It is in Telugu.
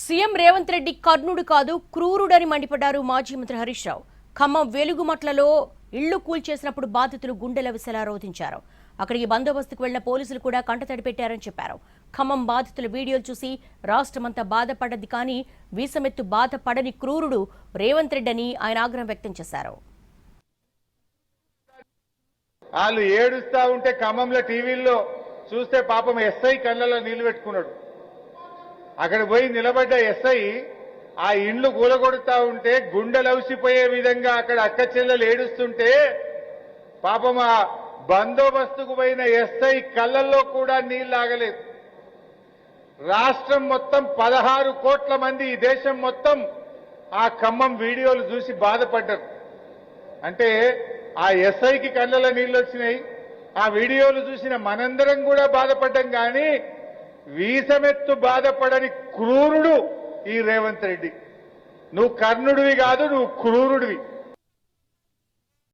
సీఎం రేవంత్ రెడ్డి కర్ణుడు కాదు క్రూరుడని మండిపడ్డారు మాజీ మంత్రి హరీష్ రావు. ఖమ్మం వెలుగుమట్లలో ఇళ్లు కూల్చేసినప్పుడు బాధితులు గుండెల విసలా రోధించారు. అక్కడికి బందోబస్తుకు వెళ్లిన పోలీసులు కూడా కంటతడి పెట్టారని చెప్పారు. ఖమ్మం బాధితుల వీడియోలు చూసి రాష్ట్రమంతా బాధపడ్డది, కానీ వీసమెత్తు బాధపడని క్రూరుడు రేవంత్ రెడ్డి అని ఆయన ఆగ్రహం వ్యక్తం చేశారు. వాళ్ళు ఏడుస్తా ఉంటే ఖమ్మంలో టీవీల్లో చూస్తే పాపం ఎస్ఐ కళ్ళలో నీళ్లు పెట్టుకున్నాడు. అక్కడ పోయి నిలబడ్డ ఎస్ఐ ఆ ఇండ్లు కూలగొడుతా ఉంటే గుండెలవిసిపోయే విధంగా అక్కడ అక్క చెల్లెలు ఏడుస్తుంటే పాపం ఆ బందోబస్తుకు పోయిన ఎస్ఐ కళ్ళల్లో కూడా నీళ్లు ఆగలేదు. రాష్ట్రం మొత్తం 16 కోట్ల మంది, ఈ దేశం మొత్తం ఆ ఖమ్మం వీడియోలు చూసి బాధపడ్డారు. అంటే ఆ ఎస్ఐకి కళ్ళలో నీళ్లు వచ్చినాయి, ఆ వీడియోలు చూసిన మనందరం కూడా బాధపడ్డాం. కానీ వీసమెత్తు బాధపడని క్రూరుడు ఈ రేవంత్ రెడ్డి. నువ్వు కర్ణుడివి కాదు, నువ్వు క్రూరుడివి.